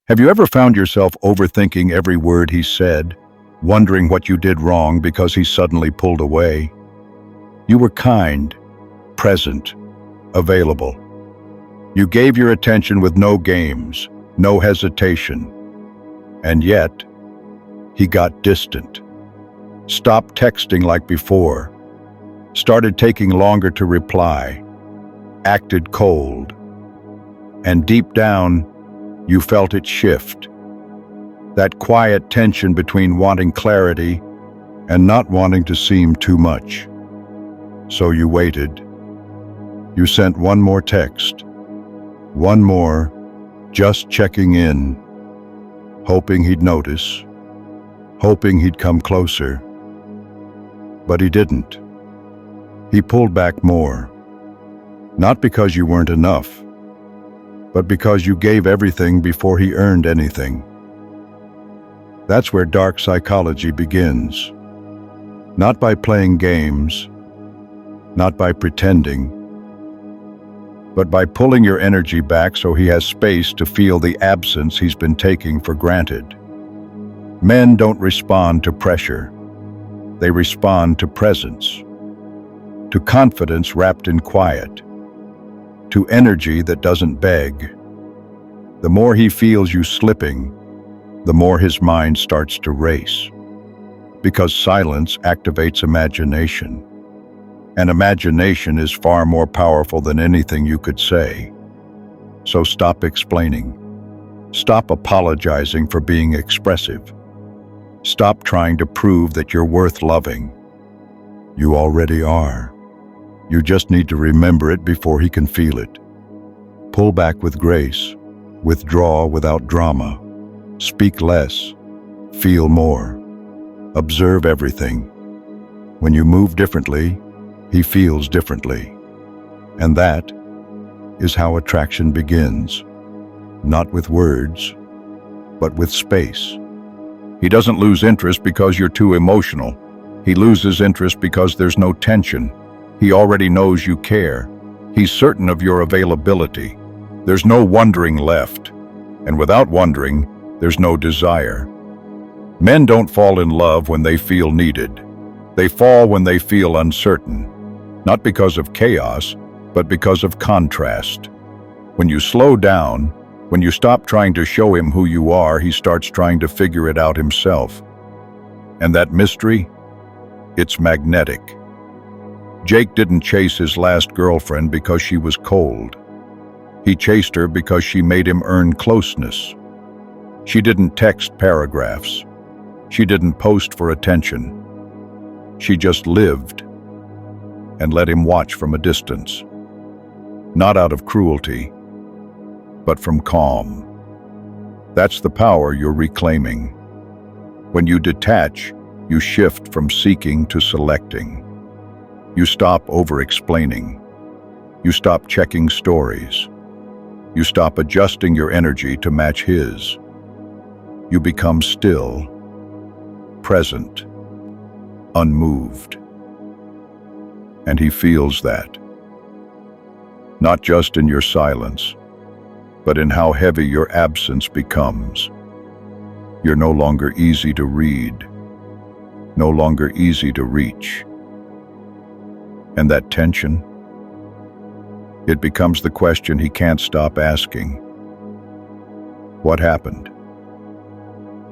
Have you ever found yourself overthinking every word he said, wondering what you did wrong because he suddenly pulled away? You were kind, present, available. You gave your attention with no games, no hesitation. And yet, he got distant. Stopped texting like before. Started taking longer to reply. Acted cold. And deep down, you felt it shift. That quiet tension between wanting clarity and not wanting to seem too much. So you waited. You sent one more text. One more, just checking in. Hoping he'd notice. Hoping he'd come closer. But he didn't. He pulled back more. Not because you weren't enough, but because you gave everything before he earned anything. That's where dark psychology begins. Not by playing games, not by pretending, but by pulling your energy back so he has space to feel the absence he's been taking for granted. Men don't respond to pressure. They respond to presence, to confidence wrapped in quiet, to energy that doesn't beg. The more he feels you slipping, the more his mind starts to race. Because silence activates imagination. And imagination is far more powerful than anything you could say. So stop explaining. Stop apologizing for being expressive. Stop trying to prove that you're worth loving. You already are. You just need to remember it before he can feel it. Pull back with grace. Withdraw without drama. Speak less. Feel more. Observe everything. When you move differently, he feels differently. And that is how attraction begins. Not with words, but with space. He doesn't lose interest because you're too emotional. He loses interest because there's no tension. He already knows you care. He's certain of your availability. There's no wondering left. And without wondering, there's no desire. Men don't fall in love when they feel needed. They fall when they feel uncertain. Not because of chaos, but because of contrast. When you slow down, when you stop trying to show him who you are, he starts trying to figure it out himself. And that mystery? It's magnetic. Jake didn't chase his last girlfriend because she was cold. He chased her because she made him earn closeness. She didn't text paragraphs. She didn't post for attention. She just lived and let him watch from a distance. Not out of cruelty, but from calm. That's the power you're reclaiming. When you detach, you shift from seeking to selecting. You stop over-explaining. You stop checking stories. You stop adjusting your energy to match his. You become still, present, unmoved. And he feels that. Not just in your silence, but in how heavy your absence becomes. You're no longer easy to read, no longer easy to reach. And that tension, it becomes the question he can't stop asking. What happened?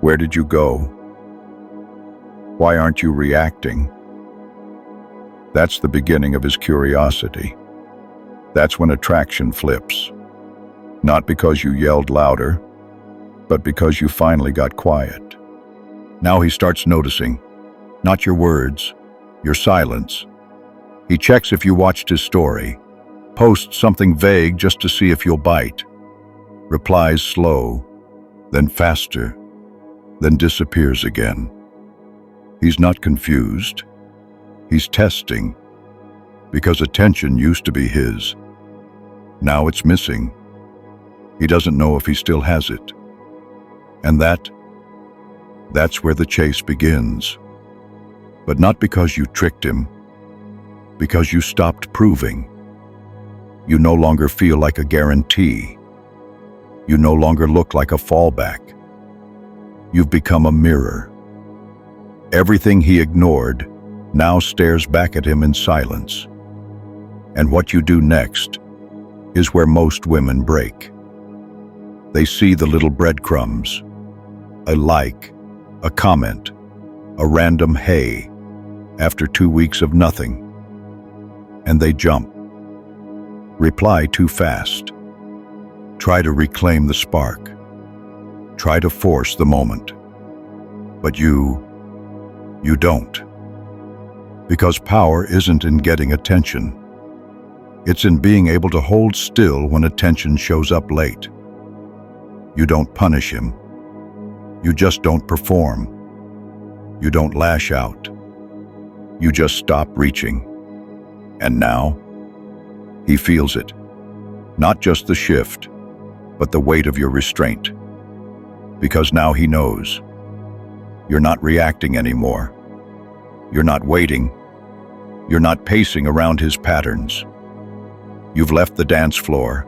Where did you go? Why aren't you reacting? That's the beginning of his curiosity. That's when attraction flips. Not because you yelled louder, but because you finally got quiet. Now he starts noticing, not your words, your silence. He checks if you watched his story, posts something vague just to see if you'll bite, replies slow, then faster, then disappears again. He's not confused. He's testing, because attention used to be his. Now it's missing. He doesn't know if he still has it. And that's where the chase begins. But not because you tricked him, because you stopped proving. You no longer feel like a guarantee. You no longer look like a fallback. You've become a mirror. Everything he ignored now stares back at him in silence. And what you do next is where most women break. They see the little breadcrumbs, a like, a comment, a random hey, after 2 weeks of nothing. And they jump. Reply too fast. Try to reclaim the spark. Try to force the moment. But you don't. Because power isn't in getting attention. It's in being able to hold still when attention shows up late. You don't punish him. You just don't perform. You don't lash out. You just stop reaching. And now, he feels it. Not just the shift, but the weight of your restraint. Because now he knows. You're not reacting anymore. You're not waiting. You're not pacing around his patterns. You've left the dance floor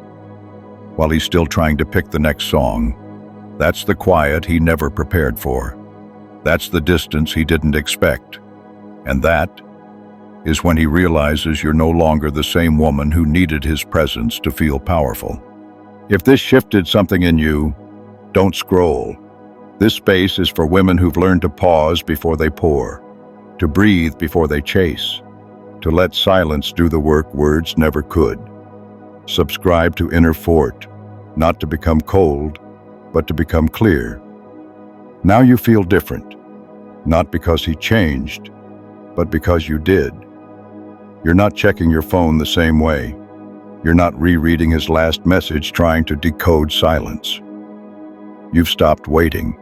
while he's still trying to pick the next song. That's the quiet he never prepared for. That's the distance he didn't expect. And that is when he realizes you're no longer the same woman who needed his presence to feel powerful. If this shifted something in you, don't scroll. This space is for women who've learned to pause before they pour, to breathe before they chase, to let silence do the work words never could. Subscribe to Inner Fort, not to become cold, but to become clear. Now you feel different, not because he changed, but because you did. You're not checking your phone the same way. You're not rereading his last message trying to decode silence. You've stopped waiting,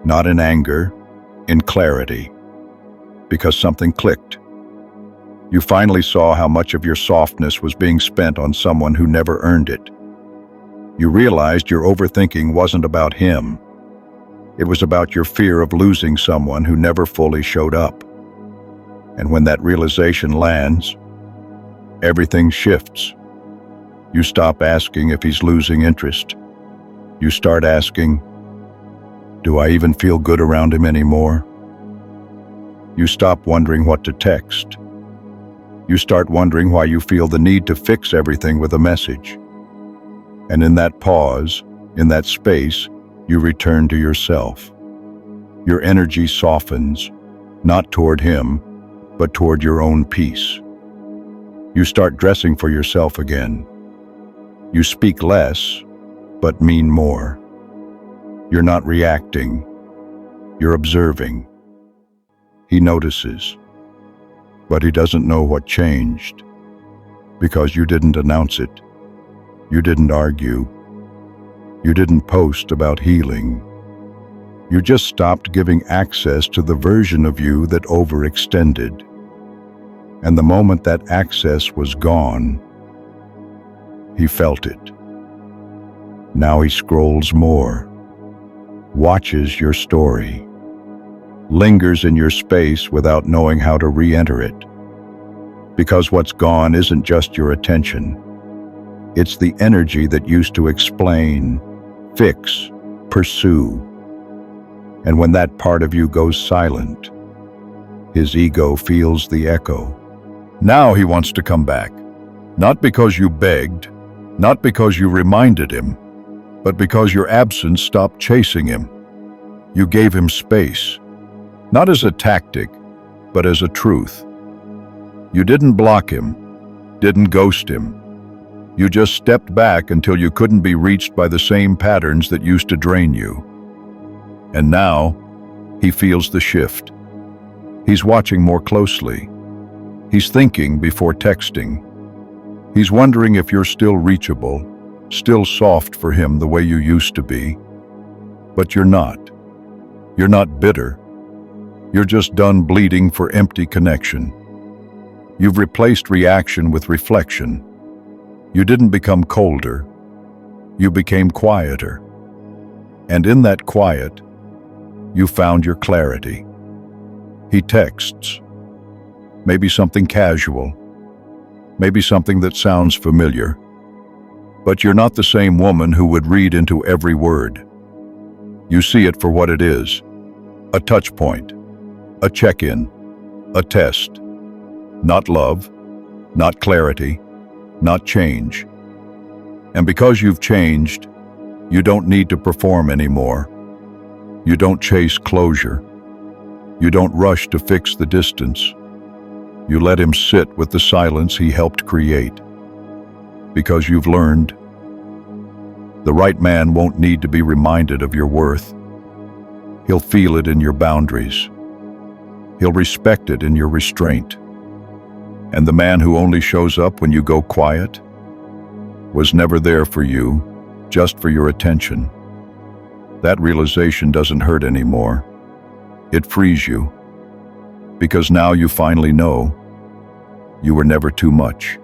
not in anger, in clarity, because something clicked. You finally saw how much of your softness was being spent on someone who never earned it. You realized your overthinking wasn't about him. It was about your fear of losing someone who never fully showed up. And when that realization lands, everything shifts. You stop asking if he's losing interest. You start asking, do I even feel good around him anymore? You stop wondering what to text. You start wondering why you feel the need to fix everything with a message. And in that pause, in that space, you return to yourself. Your energy softens, not toward him, but toward your own peace. You start dressing for yourself again. You speak less, but mean more. You're not reacting. You're observing. He notices, but he doesn't know what changed, because you didn't announce it. You didn't argue. You didn't post about healing. You just stopped giving access to the version of you that overextended. And the moment that access was gone, he felt it. Now he scrolls more, watches your story, lingers in your space without knowing how to re-enter it. Because what's gone isn't just your attention. It's the energy that used to explain, fix, pursue. And when that part of you goes silent, his ego feels the echo. Now he wants to come back. Not because you begged, not because you reminded him, but because your absence stopped chasing him. You gave him space, not as a tactic, but as a truth. You didn't block him, didn't ghost him. You just stepped back until you couldn't be reached by the same patterns that used to drain you. And now, he feels the shift. He's watching more closely. He's thinking before texting. He's wondering if you're still reachable, still soft for him the way you used to be. But you're not. You're not bitter. You're just done bleeding for empty connection. You've replaced reaction with reflection. You didn't become colder. You became quieter. And in that quiet, you found your clarity. He texts. Maybe something casual. Maybe something that sounds familiar. But you're not the same woman who would read into every word. You see it for what it is: a touch point, a check-in, a test. Not love, not clarity, not change. And because you've changed, you don't need to perform anymore. You don't chase closure. You don't rush to fix the distance. You let him sit with the silence he helped create. Because you've learned, the right man won't need to be reminded of your worth. He'll feel it in your boundaries. He'll respect it in your restraint. And the man who only shows up when you go quiet was never there for you, just for your attention. That realization doesn't hurt anymore. It frees you, because now you finally know you were never too much.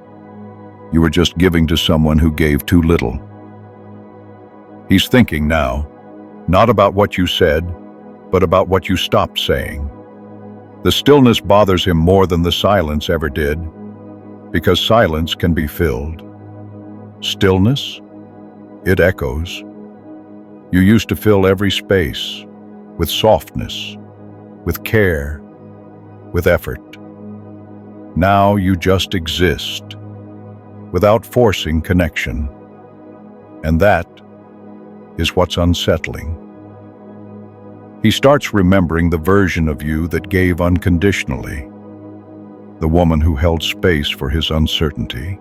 You were just giving to someone who gave too little. He's thinking now, not about what you said, but about what you stopped saying. The stillness bothers him more than the silence ever did, because silence can be filled. Stillness, it echoes. You used to fill every space with softness, with care, with effort. Now you just exist, without forcing connection. And that is what's unsettling. He starts remembering the version of you that gave unconditionally, the woman who held space for his uncertainty,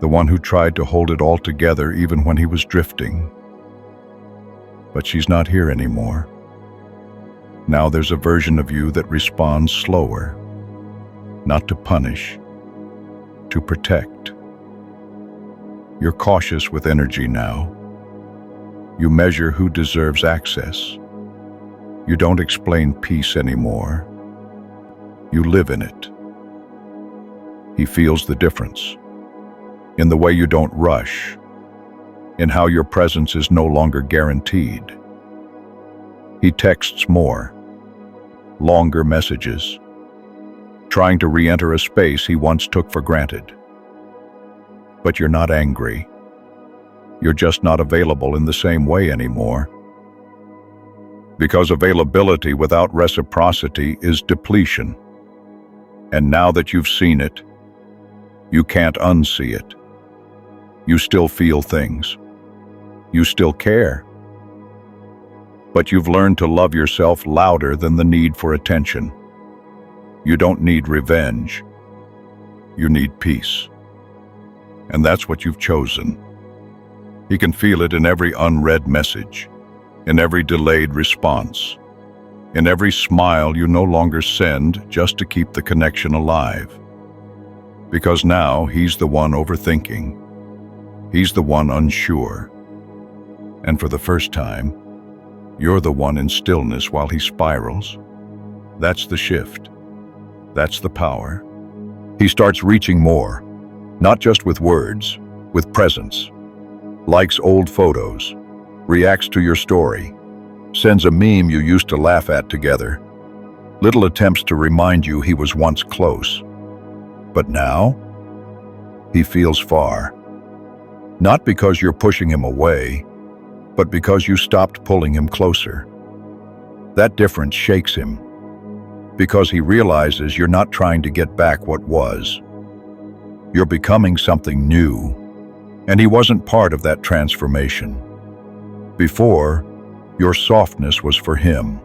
the one who tried to hold it all together even when he was drifting. But she's not here anymore. Now there's a version of you that responds slower, not to punish, to protect. You're cautious with energy now. You measure who deserves access. You don't explain peace anymore. You live in it. He feels the difference, in the way you don't rush, in how your presence is no longer guaranteed. He texts more, longer messages, trying to re-enter a space he once took for granted. But you're not angry. You're just not available in the same way anymore. Because availability without reciprocity is depletion. And now that you've seen it, you can't unsee it. You still feel things. You still care. But you've learned to love yourself louder than the need for attention. You don't need revenge. You need peace. And that's what you've chosen. He can feel it in every unread message, in every delayed response, in every smile you no longer send just to keep the connection alive. Because now he's the one overthinking. He's the one unsure. And for the first time, you're the one in stillness while he spirals. That's the shift. That's the power. He starts reaching more, not just with words, with presence. Likes old photos, reacts to your story, sends a meme you used to laugh at together. Little attempts to remind you he was once close. But now, he feels far. Not because you're pushing him away, but because you stopped pulling him closer. That difference shakes him, because he realizes you're not trying to get back what was. You're becoming something new, and he wasn't part of that transformation. Before, your softness was for him.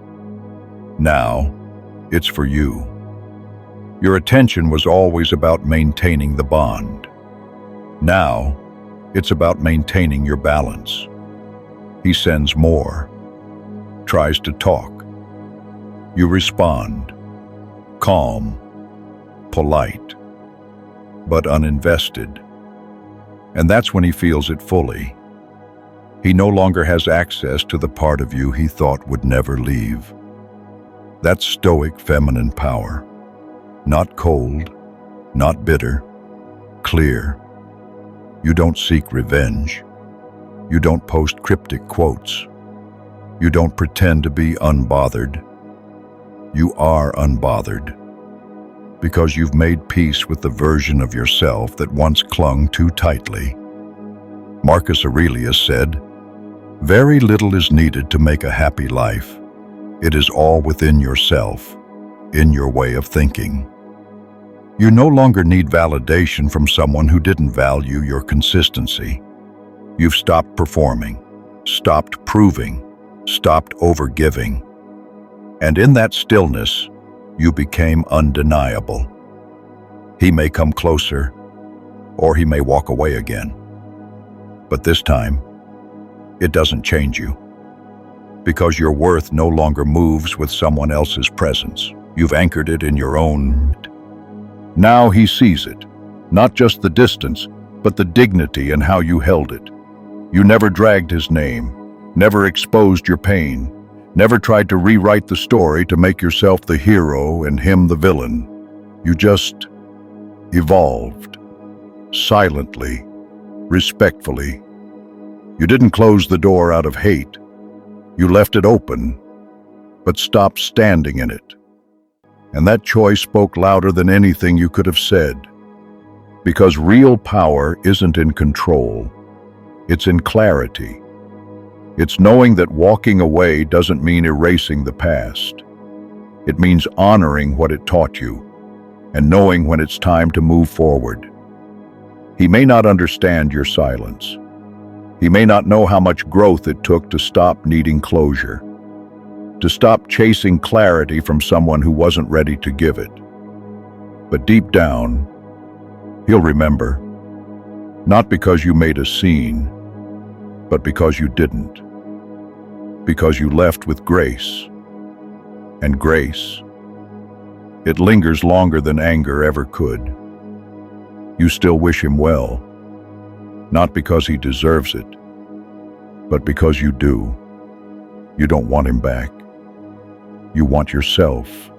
Now, it's for you. Your attention was always about maintaining the bond. Now, it's about maintaining your balance. He sends more, tries to talk. You respond, calm, polite, but uninvested. And that's when he feels it fully. He no longer has access to the part of you he thought would never leave. That's stoic feminine power. Not cold, not bitter, clear. You don't seek revenge. You don't post cryptic quotes. You don't pretend to be unbothered. You are unbothered, because you've made peace with the version of yourself that once clung too tightly. Marcus Aurelius said, "Very little is needed to make a happy life. It is all within yourself, in your way of thinking." You no longer need validation from someone who didn't value your consistency. You've stopped performing, stopped proving, stopped overgiving. And in that stillness, you became undeniable. He may come closer, or he may walk away again. But this time, it doesn't change you. Because your worth no longer moves with someone else's presence. You've anchored it in your own. Now he sees it, not just the distance, but the dignity and how you held it. You never dragged his name, never exposed your pain, never tried to rewrite the story to make yourself the hero and him the villain. You just evolved, silently, respectfully. You didn't close the door out of hate. You left it open, but stopped standing in it. And that choice spoke louder than anything you could have said. Because real power isn't in control. It's in clarity. It's knowing that walking away doesn't mean erasing the past. It means honoring what it taught you and knowing when it's time to move forward. He may not understand your silence. He may not know how much growth it took to stop needing closure, to stop chasing clarity from someone who wasn't ready to give it. But deep down, he'll remember, not because you made a scene, but because you didn't. Because you left with grace. And grace, it lingers longer than anger ever could. You still wish him well, not because he deserves it, but because you do. You don't want him back. You want yourself,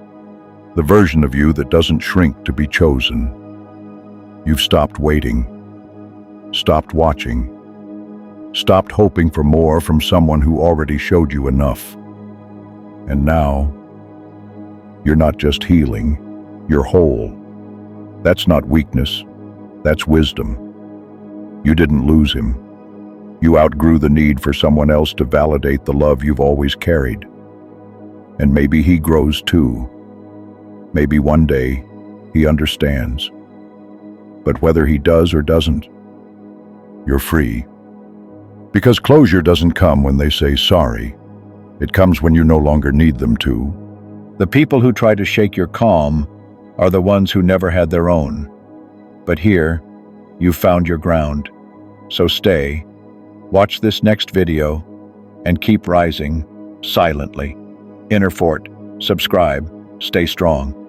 the version of you that doesn't shrink to be chosen. You've stopped waiting, stopped watching, stopped hoping for more from someone who already showed you enough. And now, you're not just healing, you're whole. That's not weakness, that's wisdom. You didn't lose him. You outgrew the need for someone else to validate the love you've always carried. And maybe he grows too. Maybe one day he understands. But whether he does or doesn't, you're free. Because closure doesn't come when they say sorry. It comes when you no longer need them to. The people who try to shake your calm are the ones who never had their own. But here, you've found your ground. So stay, watch this next video, and keep rising silently. Inner Fort, subscribe, stay strong.